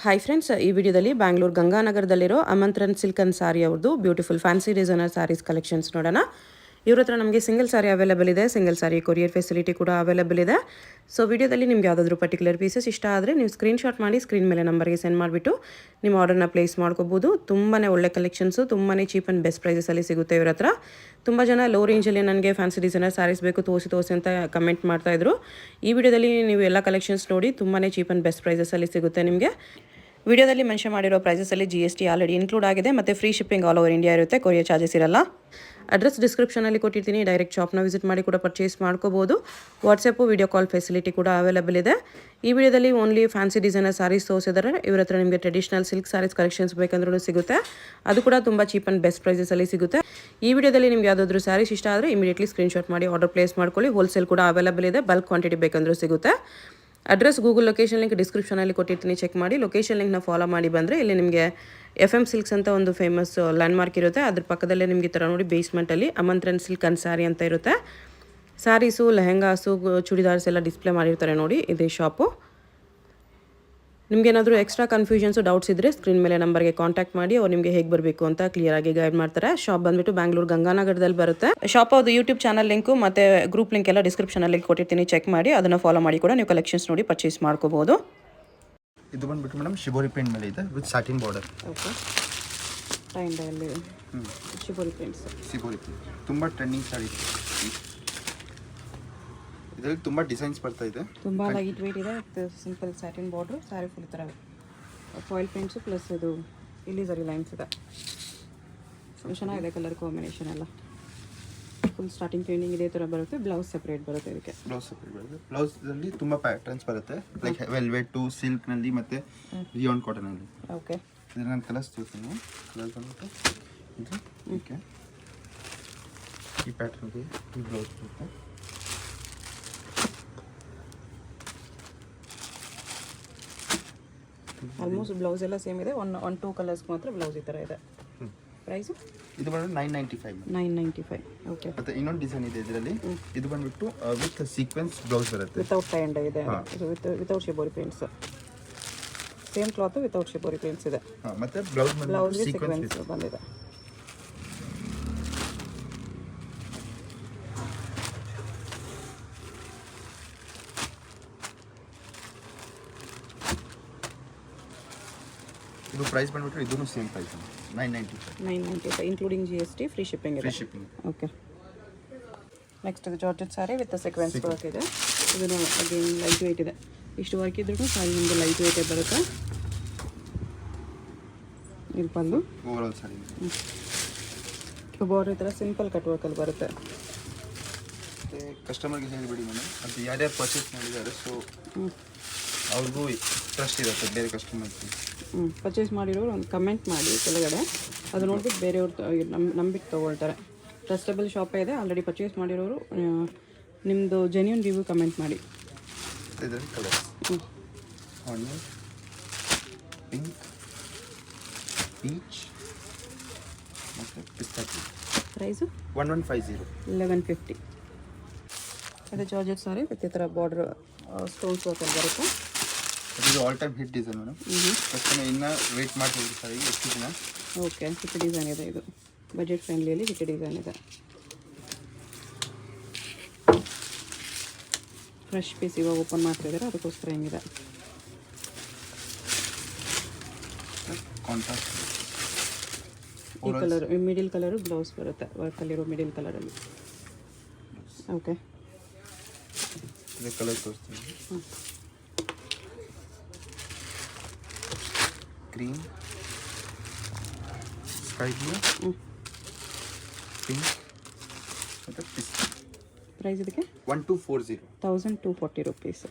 Hi friends, ಈ ವಿಡಿಯೋದಲ್ಲಿ ಬ್ಯಾಂಗ್ಳೂರು ಗಂಗಾನಗರದಲ್ಲಿರೋ ಆಮಂತ್ರನ್ ಸಿಲ್ಕ್ ಅಂಡ್ ಸಾರಿ ಅವ್ರದ್ದು beautiful fancy designer sarees collections ನೋಡೋಣ. ಇವ್ರ ಹತ್ರ ನಮಗೆ ಸಿಂಗಲ್ ಸಾರಿ ಅವೈಲೇಬಲ್ ಇದೆ, ಸಿಂಗಲ್ ಸಾರಿ ಕೊರಿಯರ್ ಫೆಸಿಲಿಟಿ ಕೂಡ ಅವೈಲೇಬಲ್ ಇದೆ. ಸೊ ವಿಡಿಯೋದಲ್ಲಿ ನಿಮ್ಗೆ ಯಾವುದಾದ್ರೂ ಪರ್ಟಿಕ್ಯುಲರ್ ಪೀಸಸ್ ಇಷ್ಟ ಆದರೆ ನೀವು ಸ್ಕ್ರೀನ್ಶಾಟ್ ಮಾಡಿ ಸ್ಕ್ರೀನ್ ಮೇಲೆ ನಂಬರ್ಗೆ ಸೆಂಡ್ ಮಾಡಿಬಿಟ್ಟು ನಿಮ್ಮ ಆರ್ಡರ್ನ ಪ್ಲೇಸ್ ಮಾಡ್ಕೋಬೋದು. ತುಂಬಾ ಒಳ್ಳೆ ಕಲೆಕ್ಷನ್ಸು, ತುಂಬಾ ಚೀಪ್ ಆ್ಯಂಡ್ ಬೆಸ್ಟ್ ಪ್ರೈಸಸಲ್ಲಿ ಸಿಗುತ್ತೆ ಇವ್ರ ಹತ್ರ. ತುಂಬ ಜನ ಲೋ ರೇಂಜಲ್ಲಿ ನನಗೆ ಫ್ಯಾನ್ಸಿ ಡಿಸೈನರ್ ಸ್ಯಾರೀಸ್ ಬೇಕು ತೋರಿಸಿ ಅಂತ ಕಮೆಂಟ್ ಮಾಡ್ತಾಯಿದ್ರು. ಈ ವಿಡಿಯೋದಲ್ಲಿ ನೀವು ಎಲ್ಲ ಕಲೆಕ್ಷನ್ಸ್ ನೋಡಿ ತುಂಬಾ ಚೀಪ್ ಆ್ಯಂಡ್ ಬೆಸ್ಟ್ ಪ್ರೈಸಸಲ್ಲಿ ಸಿಗುತ್ತೆ ನಿಮಗೆ. ವಿಡಿಯೋದಲ್ಲಿ ಮೆನ್ಷನ್ ಮಾಡಿರೋ ಪ್ರೈಸಸಲ್ಲಿ GST ಆಲ್ರೆಡಿ ಇನ್ಕ್ಲೂಡ್ ಆಗಿದೆ ಮತ್ತು free shipping all over India ಇರುತ್ತೆ, ಕೊರಿಯರ್ ಚಾರ್ಜಸ್ ಇರಲ್ಲ. ಅಡ್ರೆಸ್ ಡಿಸ್ಕ್ರಿಪ್ಷನಲ್ಲಿ ಕೊಟ್ಟಿರ್ತೀನಿ, ಡೈರೆಕ್ಟ್ ಶಾಪ್ನ ವಿಸಿಟ್ ಮಾಡಿ ಕೂಡ ಪರ್ಚೇಸ್ ಮಾಡ್ಕೋಬೋದು. ವಾಟ್ಸಪ್ಪು ವಿಡಿಯೋ ಕಾಲ್ ಫೆಸಿಲಿಟಿ ಕೂಡ ಅವೈಲೇಬಲ್ ಇದೆ. ಈ ವಿಡಿಯೋದಲ್ಲಿ ಓನ್ಲಿ ಫ್ಯಾನ್ಸಿ ಡಿಸೈನರ್ ಸ್ಯಾರೀಸ್ ತೋರಿಸಿದರೆ ಇವ್ರ ಹತ್ರ ನಿಮಗೆ ಟ್ರೆಡಿಷನಲ್ ಸಿಲ್ಕ್ ಸ್ಯಾರೀಸ್ ಕಲೆಕ್ಷನ್ಸ್ ಬೇಕಂದ್ರೂ ಸಿಗುತ್ತೆ, ಅದು ಕೂಡ ತುಂಬ ಚೀಪ್ ಆ್ಯಂಡ್ ಬೆಸ್ಟ್ ಪ್ರೈಸಸಲ್ಲಿ ಸಿಗುತ್ತೆ. ಈ ವಿಡಿಯೋದಲ್ಲಿ ನಿಮ್ಗೆ ಯಾವುದಾದ್ರೂ ಸ್ಯಾರೀಸ್ ಇಷ್ಟ ಆದರೆ ಇಮಿಡಿಯೇಟ್ಲಿ ಸ್ಕ್ರೀನ್ಶಾಟ್ ಮಾಡಿ ಆರ್ಡರ್ ಪ್ಲೇಸ್ ಮಾಡ್ಕೊಳ್ಳಿ. ಹೋಲ್ಸೇಲ್ ಕೂಡ ಅವೈಲೇಬಲ್ ಇದೆ, ಬಲ್ಕ್ ಕ್ವಾಂಟಿಟಿ ಬೇಕಂದ್ರೂ ಸಿಗುತ್ತೆ. ಅಡ್ರೆಸ್ ಗೂಗಲ್ ಲೊಕೇಶನ್ ಲಿಂಕ್ ಡಿಸ್ಕ್ರಿಪ್ಷನಲ್ಲಿ ಕೊಟ್ಟಿರ್ತೀನಿ, ಚೆಕ್ ಮಾಡಿ ಲೊಕೇಶನ್ ಲಿಂಕ್ನ ಫಾಲೋ ಮಾಡಿ ಬಂದರೆ ಇಲ್ಲಿ ನಿಮಗೆ FM ಸಿಲ್ಕ್ಸ್ ಅಂತ ಒಂದು ಫೇಮಸ್ ಲ್ಯಾಂಡ್ಮಾರ್ಕ್ ಇರುತ್ತೆ. ಅದ್ರ ಪಕ್ಕದಲ್ಲೇ ನಿಮಗೆ ಈ ಥರ ನೋಡಿ ಬೇಸ್ಮೆಂಟಲ್ಲಿ ಆಮಂತ್ರನ್ ಸಿಲ್ಕ್ ಅಂಡ್ ಸ್ಯಾರಿ ಅಂತ ಇರುತ್ತೆ. ಸ್ಯಾರೀಸು, ಲೆಹೆಂಗಾಸು, ಚೂಡಿದಾರ್ಸ್ ಎಲ್ಲ ಡಿಸ್ಪ್ಲೇ ಮಾಡಿರ್ತಾರೆ ನೋಡಿ, ಇದೇ ಶಾಪು. ನಿಮಗೇನಾದರೂ ಎಕ್ಸ್ಟ್ರಾ ಕನ್ಫ್ಯೂಷನ್ಸು, ಡೌಟ್ಸ್ ಇದ್ದರೆ ಸ್ಕ್ರೀನ್ ಮೇಲೆ ನಂಬರ್ಗೆ ಕಾಂಟ್ಯಾಕ್ಟ್ ಮಾಡಿ ಅವ್ರು ನಿಮಗೆ ಹೇಗೆ ಬರಬೇಕು ಅಂತ ಕ್ಲಿಯರಾಗಿ ಗೈಡ್ ಮಾಡ್ತಾರೆ. ಶಾಪ್ ಬಂದುಬಿಟ್ಟು ಬ್ಯಾಂಗ್ಳೂರು ಗಂಗಾನಗರದಲ್ಲಿ ಬರುತ್ತೆ. ಶಾಪ್ ಅವ್ರದ್ದು ಯೂಟ್ಯೂಬ್ ಚಾನಲ್ ಲಿಂಕು ಮತ್ತು ಗ್ರೂಪ್ ಲಿಂಕ್ ಎಲ್ಲ ಡಿಸ್ಕ್ರಿಪ್ಷನಲ್ಲಿ ಕೊಟ್ಟಿರ್ತೀನಿ, ಚೆಕ್ ಮಾಡಿ ಅದನ್ನು ಫಾಲೋ ಮಾಡಿ ಕೂಡ ನೀವು ಕಲೆಕ್ಷನ್ಸ್ ನೋಡಿ ಪರ್ಚೇಸ್ ಮಾಡ್ಕೋಬೋದು. ಇದು ಬಂದ್ಬಿಟ್ಟು ಮೇಡಮ್ ಶಿಬೋರಿ ಪ್ರಿಂಟ್ ಮೇಲೆ ಇದೆ ವಿತ್ ಸಾಟಿನ್ ಬಾರ್ಡರ್. ಓಕೆ, ಟೈಂಡಲ್ಲಿ ಶಿಬೋರಿ ಪ್ರಿಂಟ್ಸ್. ಶಿಬೋರಿ ಪ್ರಿಂಟ್ ತುಂಬ ಟ್ರೆಂಡಿಂಗ್ ಸಾರಿ ಇದೆ. ಇದರಲ್ಲಿ ತುಂಬ ಡಿಸೈನ್ಸ್ ಬರ್ತಾ ಇದೆ, ತುಂಬ ಲೈಟ್ ವೇಟ್ ಇದೆ. Simple satin border, sari full ಥರ ಫಾಯಿಲ್ ಪ್ರಿಂಟ್ಸು ಪ್ಲಸ್ ಇದು ಇಲ್ಲಿ ಸರಿ ಲೈನ್ಸ್ ಇದೆ. ಚೆನ್ನಾಗಿದೆ ಕಲರ್ ಕಾಂಬಿನೇಷನ್ ಎಲ್ಲ. ಫುಲ್ ಸ್ಟಾರ್ಟಿಂಗ್ ಟ್ರೈನಿಂಗ್ ಇದೇ ಥರ ಬರುತ್ತೆ. ಬ್ಲೌಸ್ ಸೆಪ್ರೇಟ್ ಬರುತ್ತೆ ಇದಕ್ಕೆ. ಬ್ಲೌಸ್ ಸೆಪ್ರೇಟ್ ಬರುತ್ತೆ. ಬ್ಲೌಸಲ್ಲಿ ತುಂಬ ಪ್ಯಾಟರ್ನ್ಸ್ ಬರುತ್ತೆ, ಲೈಕ್ ವೆಲ್ವೆಟು, ಸಿಲ್ಕ್ನಲ್ಲಿ ಮತ್ತು ರಿಯಾನ್ ಕಾಟನಲ್ಲಿ. ಓಕೆ, ಇದನ್ನು ನಾನು ಕಲರ್ಸ್ ತೋರಿಸ್ತೀನಿ. ಕಲರ್ ಬಂದ್ಬಿಟ್ಟು ಇದು ಓಕೆ, ಈ ಪ್ಯಾಟರ್ನ್ಗೆ ಈ ಬ್ಲೌಸ್ ಬರುತ್ತೆ. ಆಲ್ಮೋಸ್ಟ್ ಬ್ಲೌಸ್ ಎಲ್ಲ ಸೇಮ್ ಇದೆ. ಒನ್ ಟೂ ಕಲರ್ಸ್ ಮಾತ್ರ ಬ್ಲೌಸ್ ಈ ಥರ ಇದೆ. ಪ್ರೈಸು ಇದು ಬಂದ್ಬಿಟ್ಟು 995. 995. ಓಕೆ, ಮತ್ತೆ ಇನ್ನೊಂದು ಡಿಸೈನ್ ಇದೆ ಇದರಲ್ಲಿ. ಇದು ಬಂದ್ಬಿಟ್ಟು ವಿತ್ ಸೀಕ್ವೆನ್ಸ್ ಬ್ಲೌಸ್ ಬರುತ್ತೆ. ವಿತೌಟ್ ಟೈ ಅಂಡ್ ಇದೆ. ಇದು without shibori prints, same cloth without shibori prints ಇದೆ. ಮತ್ತೆ ಬ್ಲೌಸ್ ಸೀಕ್ವೆನ್ಸ್ ಬಂದಿದೆ. ಇದು ಪ್ರೈಸ್ ಬಂದ್ಬಿಟ್ಟು ಇದೂ same price 995 including GST, free shipping ಇದೆ. Free shipping. ಓಕೆ, ನೆಕ್ಸ್ಟ್ ಇದು georgette sari with sequence work ಇದೆ. ಇದನ್ನು ಅಗೇನ್ ಲೈಟ್ ವೇಟ್ ಇದೆ. ಇಷ್ಟು ವರ್ಕ್ ಇದ್ರೂ ಸಾರಿ ನಿಮಗೆ ಲೈಟ್ ವೇಟ್ ಬರುತ್ತೆ. ಇಲ್ಲಿ ಬಂದು ಓವರಾಲ್ ಸಾರಿ ಬಾರ್ಡರ್ ಈ ಥರ ಸಿಂಪಲ್ ಕಟ್ ವರ್ಕಲ್ಲಿ ಬರುತ್ತೆ. ಮತ್ತು ಕಸ್ಟಮರ್ಗೆ ಹೇಳಿಬಿಡಿ ಮೇಡಮ್, ಅದು ಯಾರ್ಯಾರು ಪರ್ಚೇಸ್ ಮಾಡಿದ್ದಾರೆ ಸೊ ಅವ್ರಿಗೂ ಟ್ರಸ್ಟ್ ಇರುತ್ತೆ ಬೇರೆ ಕಸ್ಟಮರ್ಗೆ. ಪರ್ಚೇಸ್ ಮಾಡಿರೋರು ಒಂದು ಕಮೆಂಟ್ ಮಾಡಿ ಕೆಳಗಡೆ, ಅದು ನೋಡ್ಬಿಟ್ಟು ಬೇರೆಯವ್ರು ನಂಬಿಟ್ಟು ತೊಗೊಳ್ತಾರೆ. ಟ್ರಸ್ಟಬಲ್ ಶಾಪೇ ಇದೆ. ಆಲ್ರೆಡಿ ಪರ್ಚೇಸ್ ಮಾಡಿರೋರು ನಿಮ್ಮದು ಜೆನ್ಯೂನ್ ರಿವ್ಯೂ ಕಮೆಂಟ್ ಮಾಡಿ. ಇದರಲ್ಲಿ ಕಲರ್ ಆನಿಯನ್, ಪಿಂಕ್, ಪೀಚ್ ಮತ್ತು ಪಿಸ್ತಾ ಗ್ರೀನ್. ಪ್ರೈಸು 1150. 1150. ಇದು ಜಾರ್ಜೆಟ್ ಸಾರಿ ವಿತ್ ಈ ಥರ ಬಾರ್ಡ್ರ್ ಸ್ಟೋನ್ಸ್ ವರ್ಕಲ್ಲಿ ಬರುತ್ತೆ. ಇದು all time hit design madam. Customer ಇನ್ನೂ ವೇಟ್ ಮಾಡ್ತಿದ್ರು ಸರ್ ಈಗ ಎಷ್ಟು ದಿನ. ಓಕೆ, ಹಿಟ್ ಡಿಸೈನ್ ಇದೆ. ಇದು ಬಜೆಟ್ ಫ್ರೆಂಡ್ಲಿಯಲ್ಲಿ ಹಿಟ್ ಡಿಸೈನ್ ಇದೆ. ಫ್ರೆಶ್ ಪೀಸ್ ಇವಾಗ ಓಪನ್ ಮಾಡ್ತಿದ್ದಾರೆ, ಅದಕ್ಕೋಸ್ಕರ ಹೆಂಗಿದೆ. ಕಾಂಟ್ರಾಸ್ಟ್ ಈ ಕಲರ್ ಮಿಡಿಲ್ ಕಲರು ಬ್ಲೌಸ್ ಬರುತ್ತೆ, ವರ್ಕಲ್ಲಿರೋ ಮಿಡಿಲ್ ಕಲರಲ್ಲಿ. ಓಕೆ, ಇದು ಕಲರ್ ತೋರಿಸ್ತೀನಿ. ಗ್ರೀನ್, ಸ್ಕೈ ಬ್ಲೂ, ಪಿಂಕ್ ಮತ್ತು ಪಿಸ್ತಾ. ಪ್ರೈಸ್ ಇದಕ್ಕೆ 1240. 1240 rupees.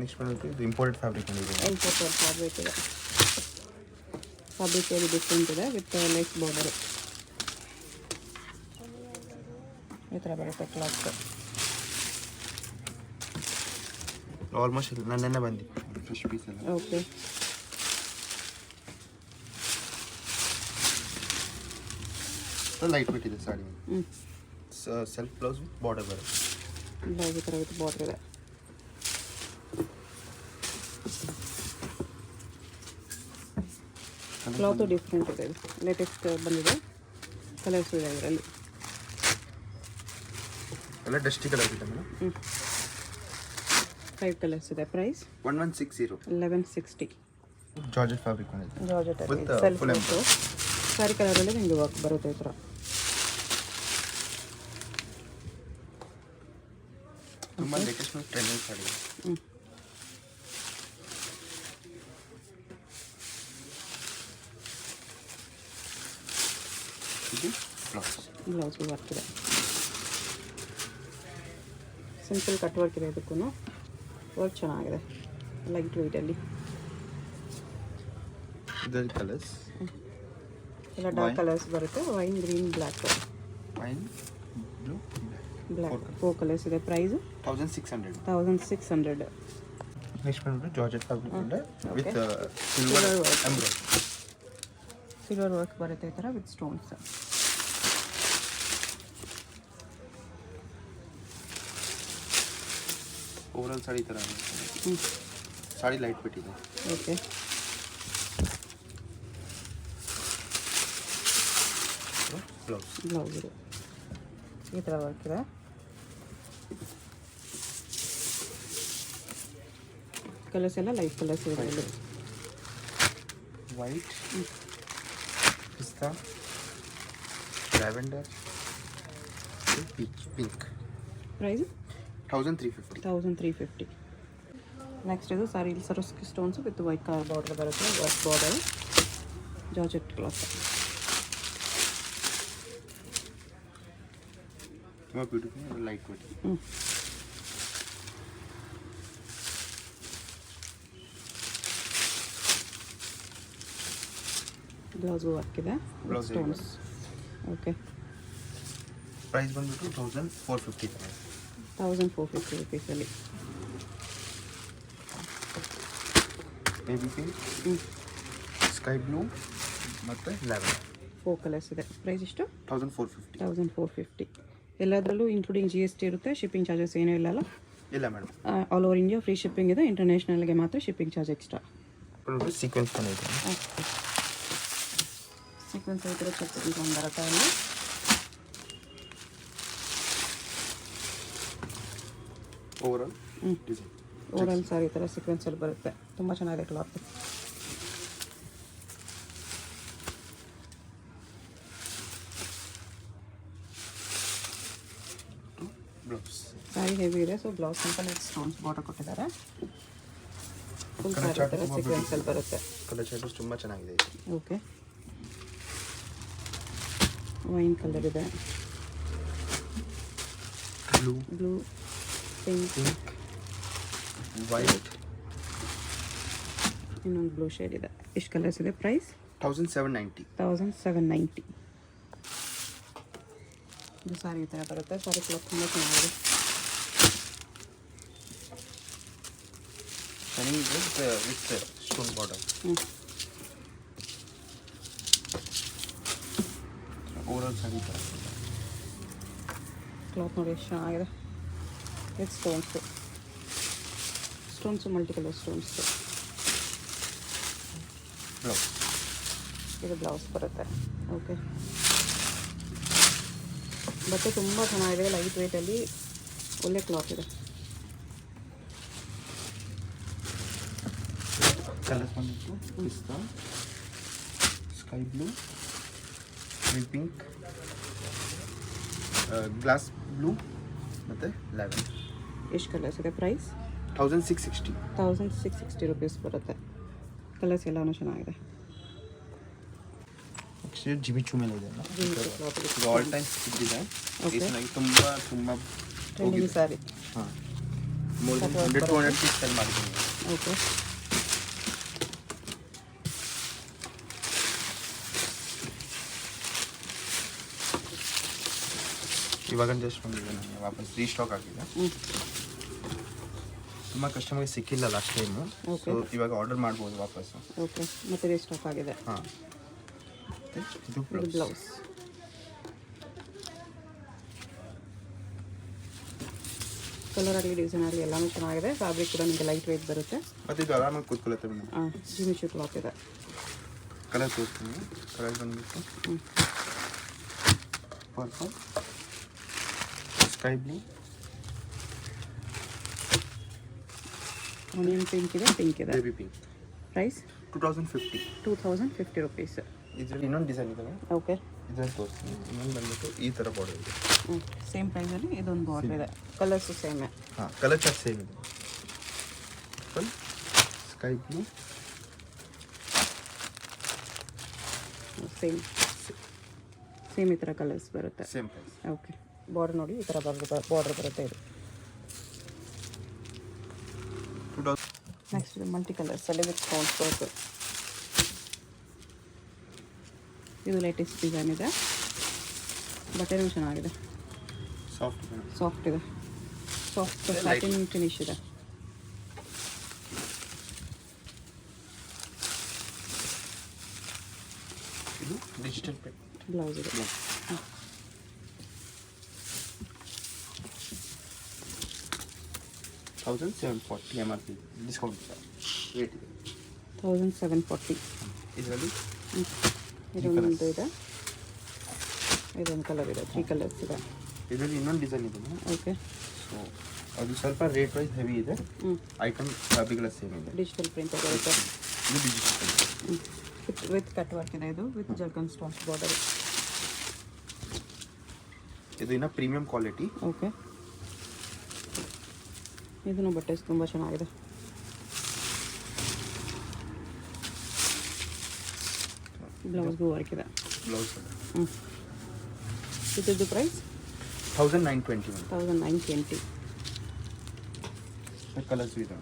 ನೆಕ್ಸ್ಟ್ ಬಂದ್ಬಿಟ್ಟು ಇದು ಇಂಪೋರ್ಟೆಡ್ ಫ್ಯಾಬ್ರಿಕ್ ಬಂದಿದೆ. ಇಂಪೋರ್ಟೆಡ್ ಫ್ಯಾಬ್ರಿಕ್ ಇದೆ. ಫ್ಯಾಬ್ರಿಕ್ ಏರಿ ಡಿಫ್ರೆಂಟ್ ಇದೆ ವಿತ್ ಲೇಸ್ ಬಾರ್ಡರ್. ಈ ಥರ ಬರುತ್ತೆ ಕ್ಲಾತ್. ಆಲ್ಮೋಸ್ಟ್ ನನ್ನೆಲ್ಲ ಬಂದಿದೆ ಫ್ರೆಶ್ ಪೀಸ್ ಎಲ್ಲ. ಓಕೆ, ಲೈಟ್ ವೇಟ್ ಇದೆ sari. Self blouse with border ಬರುತ್ತೆ. ಬ್ಲೌಸ್ ಈ ಥರ ವಿತ್ ಬಾರ್ಡರ್ ಇದೆ. ಕ್ಲಾತು ಡಿಫ್ರೆಂಟ್ ಇದೆ, ಲೇಟೆಸ್ಟ್ ಬಂದಿದೆ, ಕಲರ್ಸ್ ಇದೆ ಇದರಲ್ಲಿ. ಎಲ್ಲ ಡಸ್ಟಿ ಕಲರ್ ಇದೆ ಮೇಡಮ್. 5 ಕಲರ್ಸ್ ಇದೆ. ಪ್ರೈಸ್ 1160. 1160. ಜಾರ್ಜೆಟ್ ಫ್ಯಾಬ್ರಿಕ್ ಬಂದಿದೆ. Georgette With, self full sari ಕಲರಲ್ಲಿ ನಿಮಗೆ ವರ್ಕ್ ಬರುತ್ತೆ ಈ ಥರ. ತುಂಬ ಲೇಟೆಸ್ಟ್ ಟ್ರೆಂಡಿಂಗ್ ಸಾಡಿ. ಇದು ಬ್ಲೌಸ್ ವರ್ಕ್ ಇದೆ, ಸಿಂಪಲ್ ಕಟ್ ವರ್ಕ್ ಇದೆ. ಇದಕ್ಕೂ ವರ್ಕ್ ಚೆನ್ನಾಗಿದೆ, ಲೈಟ್ ವೆಯ್ಟಲ್ಲಿ. ಇದರ ಕಲರ್ಸ್ ಎಲ್ಲ ಡಾರ್ಕ್ ಕಲರ್ಸ್ ಬರುತ್ತೆ. Wine, green, black. Wine, blue, black 4 colours ಇದೆ. ಪ್ರೈಸು 1600. 1600. ನೆಕ್ಸ್ಟ್ ಬಂದ್ಬಿಟ್ಟು ಜಾರ್ಜೆಟ್ ಫ್ಯಾಬ್ರಿಕ್ ಇದೆ with Okay. Silver Silver work. Embroid. Silver work ಬರುತ್ತೆ ಈ ಥರ ವಿತ್ ಸ್ಟೋನ್ಸ್. ಓವರಾಲ್ ಸಾಡಿ ಥರ ಸಾಡಿ ಲೈಟ್ ವೇಟ್ ಇದೆ. ಓಕೆ. ಬ್ಲೌಸ್ ಬ್ಲೌಸ್ ಇದೆ, ಈ ಥರ ವರ್ಕ್ ಇದೆ. ಕಲರ್ಸ್ ಎಲ್ಲ ಲೈಟ್ ಕಲರ್ಸ್ ಇದೆ ಇಲ್ಲಿ. ವೈಟ್, ಪಿಸ್ತಾ, ಲ್ಯಾವೆಂಡರ್, ಪಿಂಕ್. ಪ್ರೈಸ್ 1350. 1350. ನೆಕ್ಸ್ಟ್ ಇದು sari Swarovski stones with white colour border ಬರುತ್ತೆ. Work border, georgette cloth. ತುಂಬ beautiful, light weight. Blouse work ಇದೆ, Blouse ಸ್ಟೋನ್ಸ್. ಓಕೆ. ಪ್ರೈಸ್ ಬಂದ್ಬಿಟ್ಟು 1450. 1450 ರುಪೀಸಲ್ಲಿ. ಬೇಬಿ ಪಿಂಕ್, ಸ್ಕೈ ಬ್ಲೂ ಮತ್ತು ಲ್ಯಾವೆಂಡರ್. 4 ಕಲರ್ಸ್ ಇದೆ. ಪ್ರೈಸ್ ಎಷ್ಟು? 1450. 1450. ಎಲ್ಲದರಲ್ಲೂ ಇನ್ಕ್ಲೂಡಿಂಗ್ GST ಇರುತ್ತೆ. ಶಿಪ್ಪಿಂಗ್ ಚಾರ್ಜಸ್ ಏನೂ ಇಲ್ಲಲ್ಲ? ಇಲ್ಲ madam, all over India free shipping ಇದೆ. ಇಂಟರ್ನ್ಯಾಷನಲ್ಗೆ ಮಾತ್ರ ಶಿಪ್ಪಿಂಗ್ ಚಾರ್ಜ್ ಎಕ್ಸ್ಟ್ರಾ. ಸೀಕ್ವೆನ್ಸ್ ಬಂದಿದೆ. ಸೀಕ್ವೆನ್ಸ್ ಈ ಥರ ಚೆಕ್ ಬರುತ್ತೆ ಅಲ್ಲಿ. Overall design. ಓವರಾಲ್ ಸಾರಿ ಈ ಥರ ಸೀಕ್ವೆನ್ಸಲ್ಲಿ ಬರುತ್ತೆ. ತುಂಬ ಚೆನ್ನಾಗಿದೆ ಕ್ಲಾತ್. ಬ್ಲೌಸ್ ಸಾರಿ ಹೆವಿ ಇದೆ, so blouse simple stones border ಕೊಟ್ಟಿದ್ದಾರೆ. ಫುಲ್ ಕಲರ್ ಸಾರಿ ಚಾರ್ಟ್ ಥರ ತುಂಬ ಸೀಕ್ವೆನ್ಸಲ್ಲಿ ಬರುತ್ತೆ. ಕಲರ್ ಚಾರ್ಟಸ್ ತುಂಬ ಚೆನ್ನಾಗಿದೆ. ಓಕೆ. ವೈನ್ ಕಲರ್ ಇದೆ, blue, blue, pink, pink, white, ಇನ್ನೊಂದು ಬ್ಲೂ ಶೇಡ್ ಇದೆ. ಎಷ್ಟು ಕಲರ್ಸ್ ಇದೆ? ಪ್ರೈಸ್ 1790. 1790. ಇದು ಸಾರಿ ಈ ಥರ ಬರುತ್ತೆ. ಸಾರಿ ಕ್ಲಾತ್ ತುಂಬ ಚೆನ್ನಾಗಿದೆ. ಚೆನ್ನಾಗಿದೆ with stone border. Overall sari ಥರ ಕ್ಲಾತ್ ನೋಡಿ ಎಷ್ಟು ಚೆನ್ನಾಗಿದೆ with stones. Stones multi colour stones. Blouse ಇದು ಬ್ಲೌಸ್ ಬರುತ್ತೆ. ಓಕೆ. ಬಟ್ಟೆ ತುಂಬ ಚೆನ್ನಾಗಿದೆ, ಲೈಟ್ ವೆಯ್ಟಲ್ಲಿ ಒಳ್ಳೆ ಕ್ಲಾತ್ ಇದೆ. ಕಲರ್ಸ್ ಬಂದಿತ್ತು ಪಿಸ್ತಾ, sky blue, pink, glass blue ಮತ್ತು ಲ್ಯಾವೆಂಡರ್. ಎಷ್ಟು ಕಲರ್ಸ್ ಇದೆ? ಪ್ರೈಸ್ 1660. 1660 ರುಪೀಸ್ ಬರುತ್ತೆ. ಕಲರ್ಸ್ ಎಲ್ಲನೂ ಚೆನ್ನಾಗಿದೆ. ನೆಕ್ಸ್ಟ್ ಜಿಮಿಚು ಮೇಲೆ ಇದೆ ಅಲ್ಲ, ಜಿಮಿಚು ಕ್ಲಾತ್ ಇದೆ. ಇದು ಆಲ್ ಟೈಮ್ ಡಿಸೈನ್. Okay. ರೀಸೆಂಟಾಗಿ ತುಂಬ ಟ್ರೆಂಡಿಂಗ್ ಸ್ಯಾರಿ. ಹಾಂ, ಮೋರ್ ದೆನ್ 100-200 ಪೀಸ್ ಸೆಲ್ ಮಾಡಿದ್ದೀನಿ. ಓಕೆ. ಇವಾಗ ಜಸ್ಟ್ ಬಂದಿದೆ, ನನಗೆ ವಾಪಸ್ ರೀಸ್ಟಾಕ್ ಆಗಿದೆ. ತುಂಬ ಕಸ್ಟಮರ್ಗೆ ಸಿಕ್ಕಿಲ್ಲ ಲಾಸ್ಟ್ ಟೈಮು, Okay. ಸೊ ಇವಾಗ ಆರ್ಡರ್ ಮಾಡ್ಬೋದು ವಾಪಸ್ಸು. ಓಕೆ. ಮತ್ತೆ ರೀಸ್ಟಾಕ್ ಆಗಿದೆ. ಹಾಂ, ಇದು ಇದು ಬ್ಲೌಸ್. ಬ್ಲೌಸ್. ಕಲರ್ ಆಗಲಿ ಡಿಸೈನ್ ಆಗಲಿ ಎಲ್ಲನೂ ಚೆನ್ನಾಗಿದೆ. ಫ್ಯಾಬ್ರಿಕ್ ಕೂಡ ನಿಮಗೆ ಲೈಟ್ ವೆಯ್ಟ್ ಬರುತ್ತೆ. ಮತ್ತು ಇದು ಆರಾಮಾಗಿ ಕೂತ್ಕೊಳ್ಳುತ್ತೆ ಮೇಡಮ್. ಜಿಮಿಚು ಕ್ಲಾತ್ ಇದೆ. ಕಲರ್ ತೋರಿಸ್ತೀನಿ. ಕಲರ್ ಬಂದ್ಬಿಟ್ಟು purple, sky blue, onion pink ಇದೆ, ಪಿಂಕ್ ಇದೆ. Baby pink. ಪ್ರೈಸ್ 2050. 2050 ರುಪೀಸ್. ಇದರಲ್ಲಿ ಇನ್ನೊಂದು ಡಿಸೈನ್ ಇದೆ, ಓಕೆ. ಇದನ್ನು ತೋರಿಸ್ತೀನಿ. ಇನ್ನೊಂದು ಬಂದ್ಬಿಟ್ಟು ಈ ಥರ ಬಾರ್ಡರ್ ಇದೆ. ಸೇಮ್ ಪ್ರೈಸಲ್ಲಿ ಇದೊಂದು ಬಾರ್ಡರ್ ಇದೆ. ಕಲರ್ಸು ಸೇಮೇ. ಹಾಂ, ಕಲರ್ ಚಾರ್ಟ್ ಸೇಮ್ ಇದೆ. ಪರ್ಪಲ್, ಸ್ಕೈ ಬ್ಲೂ, ಸೇಮ್ ಈ ಥರ ಕಲರ್ಸ್ ಬರುತ್ತೆ. Same price. ಓಕೆ. ಬಾರ್ಡರ್ ನೋಡಿ ಈ ಥರ ಬಾರ್ಡರ್ ಬರುತ್ತೆ ಇದು. 2000. ನೆಕ್ಸ್ಟ್ ಮಲ್ಟಿ ಕಲರ್ಸಲ್ಲಿ ವಿತ್ ಸ್ಟೋನ್ಸ್ ಬರುತ್ತೆ. ಇದು ಲೇಟೆಸ್ಟ್ ಡಿಸೈನ್ ಇದೆ. ಬಟ್ಟೆನೂ ಚೆನ್ನಾಗಿದೆ, ಸಾಫ್ಟ್ ಸಾಫ್ಟ್ ಇದೆ. ಸಾಫ್ಟ್ ಸ್ಯಾಟಿನ್ ಫಿನಿಶ್ ಇದೆ. ಇದು ಡಿಜಿಟಲ್ ಪ್ರಿಂಟ್ ಬ್ಲೌಸ್ ಇದೆ. $1740 MRP ಡಿಸ್ಕೌಂಟ್ ರೇಟ್ ಇದೆ. 1740. ಇದರಲ್ಲಿ ಇದೊಂದು ಇದೆ, ಇದೊಂದು ಕಲರ್ ಇದೆ. 3 ಕಲರ್ಸ್ ಇದೆ. ಇದರಲ್ಲಿ ಇನ್ನೊಂದು ಡಿಸೈನ್ ಇದೆ. ಓಕೆ. ಸೊ ಅದು ಸ್ವಲ್ಪ ರೇಟ್ ವೈಸ್ ಹೆವಿ ಇದೆ. ಐಟಮ್ ಫ್ಯಾಬ್ರಿಕ್ಗಳ ಸೇಮ್ ಇದೆ. ಡಿಜಿಟಲ್ ಪ್ರಿಂಟ್ ಬರುತ್ತೆ. ಇದು digital print with cut work ಇದೆ. ಇದು ವಿತ್ ಜರ್ಕನ್ ಸ್ಟೋನ್ಸ್ ಬಾರ್ಡರ್. ಇದು ಇನ್ನು ಪ್ರೀಮಿಯಂ ಕ್ವಾಲಿಟಿ. ಓಕೆ. ಇದನ್ನು ಬಟ್ಟೆ ತುಂಬ ಚೆನ್ನಾಗಿದೆ. ಬ್ಲೌಸ್ಗೂ ವರ್ಕ್ ಇದೆ. ಬ್ಲೌಸ್ ಇದ್ರದ್ದು ಪ್ರೈಸ್ 1920. 1920. ಕಲರ್ಸ್ ಇದೆ.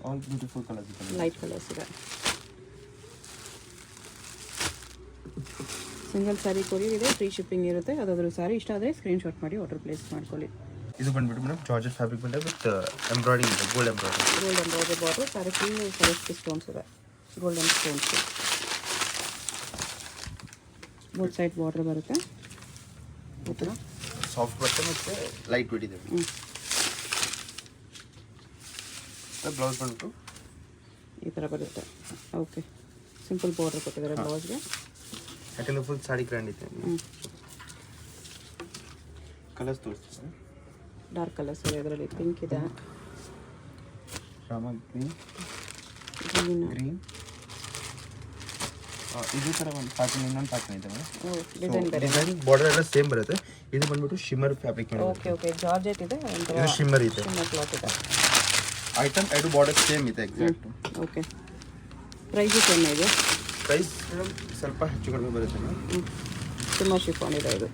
ಆಲ್ ಬ್ಯೂಟಿಫುಲ್ ಕಲರ್ಸ್ ಇದೆ. ಲೈಟ್ ಕಲರ್ಸ್ ಇದೆ. ಸಿಂಗಲ್ ಸ್ಯಾರಿ ಕೊರಿಯರ್ ಇದೆ, ಫ್ರೀ ಶಿಪ್ಪಿಂಗ್ ಇರುತ್ತೆ. ಅದಾದರೂ ಸ್ಯಾರಿ ಇಷ್ಟ ಆದರೆ ಸ್ಕ್ರೀನ್ಶಾಟ್ ಮಾಡಿ ಆರ್ಡರ್ ಪ್ಲೇಸ್ ಮಾಡ್ಕೊಳ್ಳಿ. ಇದು ಬಂದ್ಬಿಟ್ಟು ಮೇಡಮ್ ಜಾರ್ಜೆಟ್ ಫ್ಯಾಬ್ರಿಕ್ ಬಂದ ವಿತ್ ಎಂಬ್ರಾಯ್ಡಿಂಗ್ ಇದೆ, gold embroidering. Gold embroidery border. Sari full Swarovski stones ಇದೆ, golden stones. Both side border ಬರುತ್ತೆ. ಮತ್ತು ಸಾಫ್ಟ್ ಬಟ್ಟೆ ಮತ್ತು ಲೈಟ್ ವೇಟ್ ಇದೆ. ಬ್ಲೌಸ್ ಬಂದ್ಬಿಟ್ಟು ಈ ಥರ ಬರುತ್ತೆ. ಓಕೆ. ಸಿಂಪಲ್ ಬಾರ್ಡರ್ ಕೊಟ್ಟಿದ್ದಾರೆ ಬ್ಲೌಸ್ಗೆ. ಯಾಕಂದರೆ ಫುಲ್ ಸಾಡಿ ಗ್ರ್ಯಾಂಡ್ ಇದೆ. ಕಲರ್ಸ್ ತೋರಿಸ್ತಾರೆ. ಡಾರ್ಕ್ ಕಲರ್ಸ್ ಇದೆ. ಇದರಲ್ಲಿ ಪಿಂಕ್ ಇದೆ, ರಾಮ ಗ್ರೀನ್, ಗ್ರೀನ್. ಇದೇ ಥರ ಒಂದು ಪ್ಯಾಟರ್ನ್, ಇನ್ನೊಂದು ಪ್ಯಾಟರ್ನ್ ಇದೆ ಮೇಡಮ್. ಡಿಸೈನ್ ಬೇರೆ. ಡಿಸೈನ್ ಬಾರ್ಡರ್ ಎಲ್ಲ ಸೇಮ್ ಬರುತ್ತೆ. ಇದು ಬಂದ್ಬಿಟ್ಟು shimmer fabric. Okay okay. Georgette ಇದೆ, ಇದು ಶಿಮ್ಮರ್ ಇದೆ. ಶಿಮ್ಮರ್ ಕ್ಲಾತ್ ಇದೆ. ಐಟಮ್ ಎರಡು ಬಾರ್ಡರ್ ಸೇಮ್ ಇದೆ ಎಕ್ಸಾಕ್ಟ್. ಓಕೆ. ಪ್ರೈಸು ಸೇಮ್ ಇದೆ. ಪ್ರೈಸ್ ಸ್ವಲ್ಪ ಹೆಚ್ಚು ಕಡಿಮೆ ಬರುತ್ತೆ ಮೇಡಮ್. ತುಂಬ ಶಿಫಾನ್ ಇದೆ. ಇದು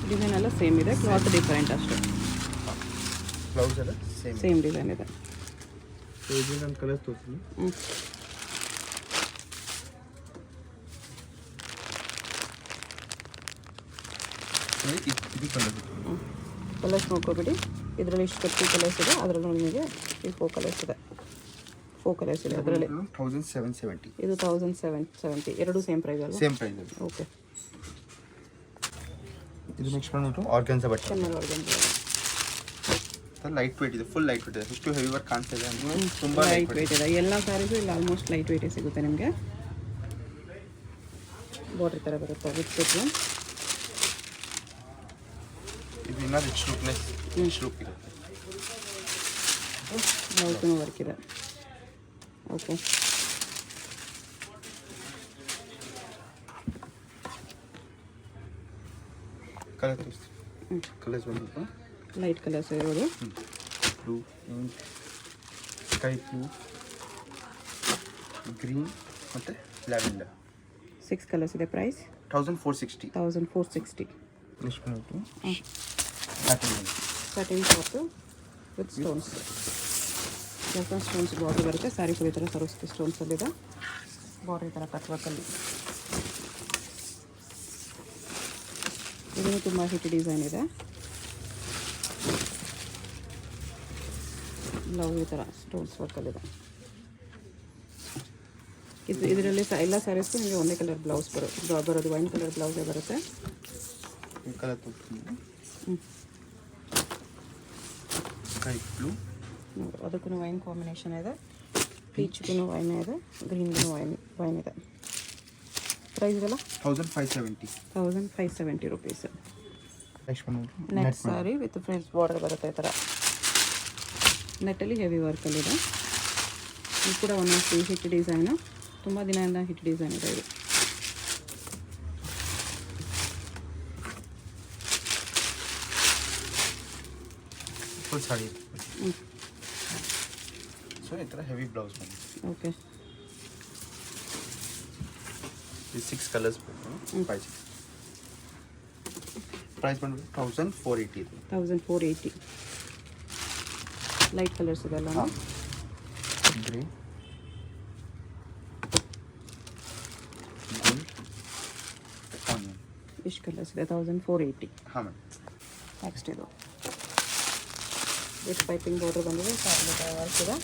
ಡಿಸೈನ್ ಎಲ್ಲ ಸೇಮ್ ಇದೆ, ಕ್ಲಾತ್ ಡಿಫರೆಂಟ್ ಅಷ್ಟೇ. ಬ್ಲೌಸ್ ಎಲ್ಲ ಸೇಮ್ ಡಿಸೈನ್ ಇದೆ. ಸೊ ಇದು ನನ್ನ ಕಲರ್ ತೋರಿಸ್ತೀನಿ. ಇದು ಕಲರ್ ಕಲರ್ಸ್ ನೋಡ್ಕೊಬೇಡಿ. ಇದರಲ್ಲಿ ಇಷ್ಟು 3 ಕಲರ್ಸ್ ಇದೆ, ಅದರಲ್ಲೂ ನಿಮಗೆ ಈ 4 ಕಲರ್ಸ್ ಇದೆ. 4 ಕಲರ್ಸ್ ಇದೆ ಅದರಲ್ಲಿ. 1770. ಇದು 1770. ಎರಡು ಸೇಮ್ ಪ್ರೈಸ್ ಅಲ್ವಾ? ಸೇಮ್ ಪ್ರೈಸ್ ಇದೆ. ಓಕೆ. ಇದು ನೆಕ್ಸ್ಟ್ ಬಂದ್ಬಿಟ್ಟು ಆರ್ಗನ್ಸಾ ಬಟ್ಟೆ. Channel organza. ಲೈಟ್ ವೇಟ್ ಇದೆ, ಫುಲ್ ಲೈಟ್ ವೇಟ್ ಇದೆ. ಎಷ್ಟು ಹೆವಿ ವರ್ಕ್ ಕಾಣ್ತಾ ಇದೆ ಅಂದರೆ ತುಂಬ ಲೈಟ್ ವೇಟ್ ಇದೆ. ಎಲ್ಲ ಸ್ಯಾರೀಸು ಇಲ್ಲಿ ಆಲ್ಮೋಸ್ಟ್ ಲೈಟ್ ವೇಟೇ ಸಿಗುತ್ತೆ ನಿಮಗೆ. ಬಾರ್ಡರ್ ಥರ ಬರುತ್ತೆ ವಿತ್ ಪೆಟ್ಲು. ಇದು ಇನ್ನೂ ರಿಚ್ ಲುಕ್ ಇರುತ್ತೆ. ಬ್ಲೌಸ್ಗೂ ವರ್ಕ್ ಇದೆ. ಓಕೆ. ಕಲರ್ ತೋರಿಸ್ತೀನಿ. ಕಲರ್ಸ್ ಬಂದ್ಬಿಟ್ಟು ಲೈಟ್ ಕಲರ್ಸ್ ಇರೋದು. ಬ್ಲೂ, ಸ್ಕೈ ಬ್ಲೂ, ಗ್ರೀನ್ ಮತ್ತು ಲ್ಯಾವೆಂಡರ್. 6 ಕಲರ್ಸ್ ಇದೆ. ಪ್ರೈಸ್ 1460. 1460. ನೆಕ್ಸ್ಟ್ ಬಂದ್ಬಿಟ್ಟು satin cloth with stones. ಜರ್ಕನ್ stones border ಬರುತ್ತೆ. ಸ್ಯಾರಿ ಫುಲ್ ಈ ಥರ ಸರಸ್ವತಿ ಸ್ಟೋನ್ಸಲ್ಲಿದೆ. ಬಾರ್ಡರ್ ಈ ಥರ ಕಟ್ ವರ್ಕಲ್ಲಿ. ಇದನ್ನು ತುಂಬ ಹಿಟ್ ಡಿಸೈನ್ ಇದೆ. ಬ್ಲೌಸ್ ಈ ಥರ ಸ್ಟೋನ್ಸ್ ವರ್ಕಲ್ಲಿದೆ. ಇದರಲ್ಲಿ ಎಲ್ಲ ಸ್ಯಾರೀಸ್ಗೂ ನಿಮಗೆ ಒಂದೇ ಕಲರ್ ಬ್ಲೌಸ್ ಬರೋದು ವೈನ್ ಕಲರ್ ಬ್ಲೌಸೇ ಬರುತ್ತೆ. ಕಲರ್ ತೋರಿಸ್ತೀನಿ. ಸ್ಕೈ ಬ್ಲೂ, ನೋಡಿ ಅದಕ್ಕೂ ವೈನ್ ಕಾಂಬಿನೇಷನ್ ಇದೆ, ಪೀಚ್ಗೂ ವೈನ್ ಇದೆ, ಗ್ರೀನ್ಗೂ ವೈನ್ ಇದೆ. ಪ್ರೈಸ್ ಇದೆಲ್ಲ 1570 rupees. Net sari with frills border ಬರುತ್ತೆ ಈ ಥರ. ನೆಟ್ಟಲ್ಲಿ ಹೆವಿ ವರ್ಕಲ್ಲಿದೆ. ಇದು ಕೂಡ one of the hit design, ತುಂಬ ದಿನದಿಂದ ಹಿಟ್ ಡಿಸೈನ್ ಇದೆ ಇದು. ಫುಲ್ ಸಾರಿ. ಸೊ ಈ ಥರ ಹೆವಿ ಬ್ಲೌಸ್ ಬಂದಿದೆ. ಓಕೆ, ಈ 6 ಕಲರ್ಸ್ ಪ್ರೈಸ್ ಬಂದ್ಬಿಟ್ಟು 1480 ಇದು. 1480. ಲೈಟ್ ಕಲರ್ಸ್ ಇದೆಲ್ಲ. ಗ್ರೇ, ಗೋಲ್ಡ್, ಆನಿಯನ್, ಇಷ್ಟು ಕಲರ್ಸ್ ಇದೆ. 1480. ಹಾಂ ಮೇಡಮ್. ನೆಕ್ಸ್ಟ್ ಇದು ವಿತ್ ಪೈಪಿಂಗ್ ಬಾರ್ಡರ್ ಬಂದಿದೆ, ವರ್ಕ್ ಇದೆ.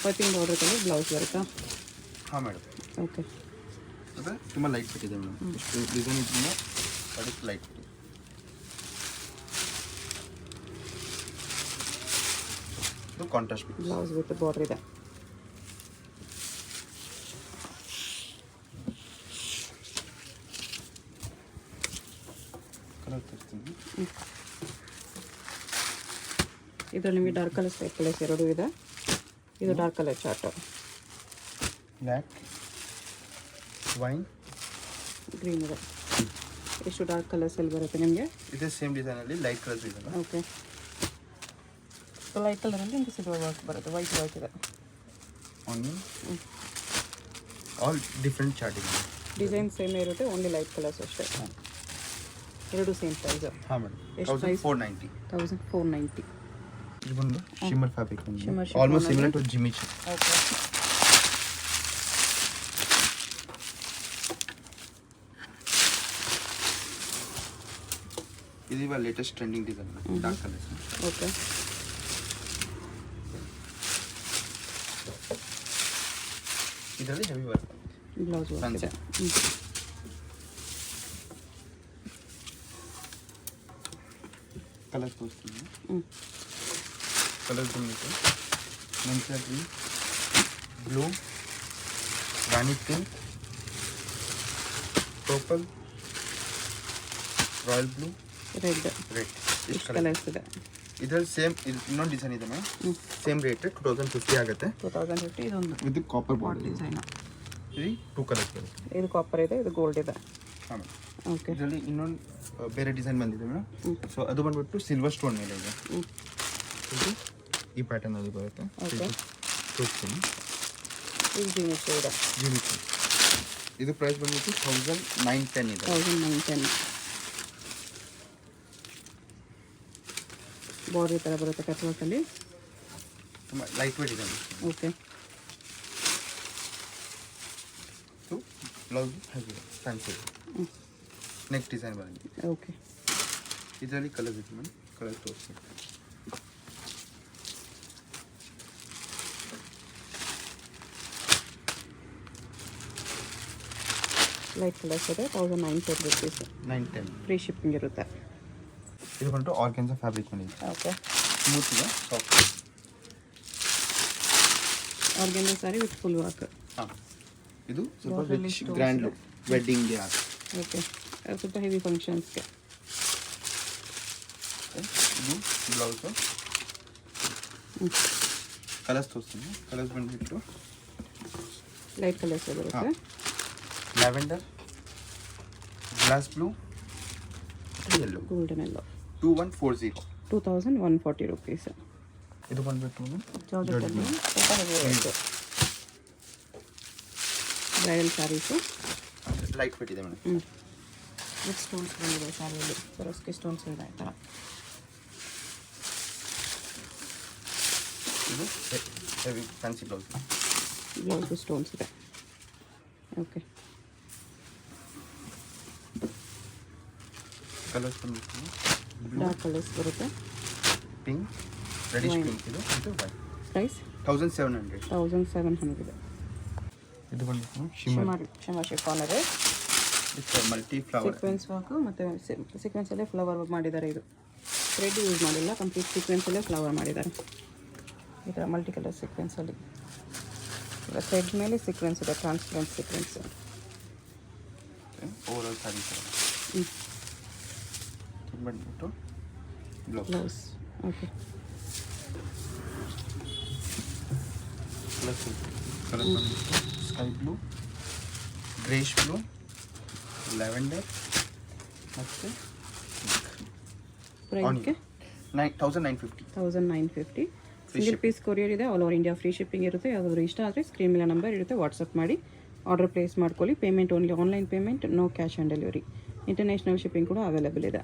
ಪೈಪಿಂಗ್ ಬಾರ್ಡರ್ದಲ್ಲಿ ಬ್ಲೌಸ್ ಬರುತ್ತಾ? ಹಾಂ ಮೇಡಮ್. ಓಕೆ, ಅದೇ ತುಂಬ ಲೈಟ್ ಬಿಟ್ಟಿದೆ ಮೇಡಮ್. ಇಷ್ಟು ಡಿಸೈನ್ ಇದರಿಂದ ಅದಕ್ಕೆ ಲೈಟ್ ಬಿಟ್ಟಿದೆ. ಇದು ಕಾಂಟ್ರಾಸ್ಟ್ ಬ್ಲೌಸ್ ವಿತ್ ಬಾರ್ಡರ್ ಇದೆ. ಕಲರ್ ತರ್ತೀನಿ. ಇದರಲ್ಲಿ ನಿಮಗೆ ಡಾರ್ಕ್ ಕಲರ್ಸ್ ಲೈಟ್ ಕಲರ್ಸ್ ಎರಡೂ ಇದೆ. ಇದು dark colour chart, black, wine, green ಇದೆ. ಎಷ್ಟು ಡಾರ್ಕ್ ಕಲರ್ಸ್ ಅಲ್ಲಿ ಬರುತ್ತೆ ನಿಮಗೆ. ಇದೇ ಸೇಮ್ ಡಿಸೈನಲ್ಲಿ ಲೈಟ್ ಕಲರ್ಸ್ ಇದೆಲ್ಲ. ಓಕೆ, ಲೈಟ್ ಕಲರಲ್ಲಿ ನಿಮಗೆ ಸಿಲ್ವರ್ ವರ್ಕ್ ಬರುತ್ತೆ, ವೈಟ್ ವರ್ಕ್ ಇದೆ. ಆನಿಯನ್, ಆಲ್ ಡಿಫ್ರೆಂಟ್ ಚಾರ್ಟ್ ಇದೆ. ಡಿಸೈನ್ ಸೇಮ್ ಇರುತ್ತೆ, ಓನ್ಲಿ ಲೈಟ್ ಕಲರ್ಸ್ ಅಷ್ಟೇ. ಎರಡು ಸೇಮ್ ಪ್ರೈಸ್. ಹಾಂ ಮೇಡಮ್. ಎಷ್ಟು ಪ್ರೈಸ್? 1490. 1490. ಇದು ಬಂದು shimmer fabric Shimmer almost similar to ಜಿಮಿಚ್. ಓಕೆ, ಇದು ಇವಾಗ latest trending design dark colours. Okay, ಇದರಲ್ಲಿ ಹೆವಿ ವರ್ಕ್. ಬ್ಲೌಸ್ ವರ್ಕ್ ಇದೆ. ಕಲರ್ಸ್ ತೋರಿಸ್ತೀನಿ. ಹ್ಞೂ, ಕಲರ್ಸ್ ಬಂದ್ಬಿಟ್ಟು ಮೆನ್ಸರ್ green, blue, rani pink, purple, royal blue, red, red. ಇಷ್ಟು ಕಲರ್ಸ್ ಇದೆ. ಇದರಲ್ಲಿ ಸೇಮ್ ಇನ್ನೊಂದು ಡಿಸೈನ್ ಇದೆ ಮ್ಯಾಮ್. ಸೇಮ್ ರೇಟ್ 2050 ಆಗುತ್ತೆ. 2050. ಇದೊಂದು ಇದು ಕಾಪರ್ ಬಾರ್ಡರ್ ಡಿಸೈನ್. ಇದು 2 ಕಲರ್ಸ್ ಬರುತ್ತೆ. ಇದು ಕಾಪರ್ ಇದೆ, ಇದು ಗೋಲ್ಡ್ ಇದೆ. ಹಾಂ ಮೇಡಮ್. ಓಕೆ, ಇದರಲ್ಲಿ ಇನ್ನೊಂದು ಬೇರೆ ಡಿಸೈನ್ ಬಂದಿದೆ ಮೇಡಮ್. ಸೊ ಅದು ಬಂದ್ಬಿಟ್ಟು ಸಿಲ್ವರ್ ಸ್ಟೋನ್ ಮೇಲೆ ಇದೆ. ಇದು ಈ ಪ್ಯಾಟರ್ನ್ ಅಲ್ಲಿ ಬರುತ್ತೆ. ಓಕೆ, ತೋರಿಸ್ತೀನಿ. ಇದು ಜಿಮಿಚ್ ಇದೆ. ಜಿಮಿಚ್. ಇದು ಪ್ರೈಸ್ ಬಂದ್ಬಿಟ್ಟು 1910 ಇದೆ. 1910. ಬಾರ್ಡರ್ ಈ ಥರ ಬರುತ್ತೆ ಕಟ್ ವರ್ಕಲ್ಲಿ. ತುಂಬ ಲೈಟ್ ವೇಟ್ ಇದೆ. ಓಕೆ, ಸೊ ಬ್ಲೌಸ್ ಹೇಗೆ ಫ್ಯಾನ್ಸಿ ನೆಕ್ ಡಿಸೈನ್ ಬಂದಿದೆ. ಓಕೆ, ಇದರಲ್ಲಿ ಕಲರ್ ಇದೆ ಮ್ಯಾಮ್. ಕಲರ್ ತೋರಿಸ್ತೀನಿ. ಲೈಟ್ ಕಲರ್ಸ್ ಇದೆ. 1910 ರುಪೀಸ್. 910. ಫ್ರೀ ಶಿಪ್ಪಿಂಗ್ ಇರುತ್ತೆ. ಇದು ಬಂದ್ಬಿಟ್ಟು ಆರ್ಗೆನ್ಸಾ ಫ್ಯಾಬ್ರಿಕ್ ಬಂದಿದೆ. ಓಕೆ, ಸ್ಮೂತ್ ಇದೆ, soft. Organza sari with full work. ಹಾಂ, ಇದು ಸ್ವಲ್ಪ Border ರಿಚ್ stones ಗ್ರ್ಯಾಂಡ್ ಇದೆ. ಲುಕ್ ವೆಡ್ಡಿಂಗ್ಗೆ ಆಗ. ಓಕೆ, ಸ್ವಲ್ಪ ಹೆವಿ ಫಂಕ್ಷನ್ಸ್ಗೆ. ಇದು ಬ್ಲೌಸು. ಕಲರ್ಸ್ ತೋರಿಸ್ತೀನಿ. ಕಲರ್ಸ್ ಬಂದ್ಬಿಟ್ಟು ಲೈಟ್ ಕಲರ್ಸ್ ಬರುತ್ತೆ. Lavender, glass blue, yellow. Golden yellow. 2140. 2140 rupees. ಇದು ಬಂದ್ಬಿಟ್ಟು ಜಾರ್ಜೆಟಲ್ಲಿ ಸ್ವಲ್ಪ heavy work. Bridal saris. Light weight ಇದೆ ಮೇಡಮ್. ವಿತ್ ಸ್ಟೋನ್ಸ್ ಬಂದಿದೆ ಸ್ಯಾರಿಯಲ್ಲಿ. ಸರಸ್ಗೆ ಸ್ಟೋನ್ಸ್ ಇದೆ ಈ ಥರ. ಇದು heavy fancy blouse. Blouse stones ಇದೆ. ಓಕೆ, ಕಲರ್ಸ್ ಬಂದ್ಬಿಟ್ಟು ಡಾರ್ಕ್ ಕಲರ್ಸ್ ಬರುತ್ತೆ. Pink, reddish pink. ಇದು ವೈಟ್. ಪ್ರೈಸ್ 1700. 1700. ಇದು ಬಂದ್ಬಿಟ್ಟು ಶಿಮ್ಮರ್ ಶಿಮ್ಮರ್ ಶಿಫಾನ್ ಇದೆ. ಮಲ್ಟಿ ಫ್ಲವರ್ ಸೀಕ್ವೆನ್ಸ್ ವರ್ಕು ಮತ್ತು ಸೀಕ್ವೆನ್ಸಲ್ಲೇ ಫ್ಲವರ್ ವರ್ಕ್ ಮಾಡಿದ್ದಾರೆ. ಇದು ಥ್ರೆಡ್ ಯೂಸ್ ಮಾಡಿಲ್ಲ, ಕಂಪ್ಲೀಟ್ ಸೀಕ್ವೆನ್ಸಲ್ಲೇ ಫ್ಲವರ್ ಮಾಡಿದ್ದಾರೆ. ಈ ಥರ ಮಲ್ಟಿ ಕಲರ್ ಸೀಕ್ವೆನ್ಸಲ್ಲಿ ಥ್ರೆಡ್ ಮೇಲೆ ಸೀಕ್ವೆನ್ಸ್ ಇದೆ, ಟ್ರಾನ್ಸ್ಪರೆಂಟ್ ಸೀಕ್ವೆನ್ಸ್. ಓವರಾಲ್ ಸ್ಯಾರಿ ಥರ ಬಂದ್ಬಿಟ್ಟು ಬ್ಲೌಸ್. ಓಕೆ, ಕಲರ್ ಬಂದ್ಬಿಟ್ಟು sky blue, greyish blue, lavender ಮತ್ತು ಪ್ರೈಸ್ಗೆ 1950. 1950. ಸಿಂಗಲ್ ಪೀಸ್ ಕೊರಿಯರ್ ಇದೆ, all over India free shipping ಇರುತ್ತೆ. ಯಾವ್ದಾದ್ರು ಇಷ್ಟ ಆದರೆ ಸ್ಕ್ರೀನ್ ಮೇಲೆ ನಂಬರ್ ಇರುತ್ತೆ, ವಾಟ್ಸಪ್ ಮಾಡಿ ಆರ್ಡರ್ ಪ್ಲೇಸ್ ಮಾಡ್ಕೊಳ್ಳಿ. Payment only online payment, no cash on delivery. International shipping ಕೂಡ ಅವೈಲೇಬಲ್ ಇದೆ.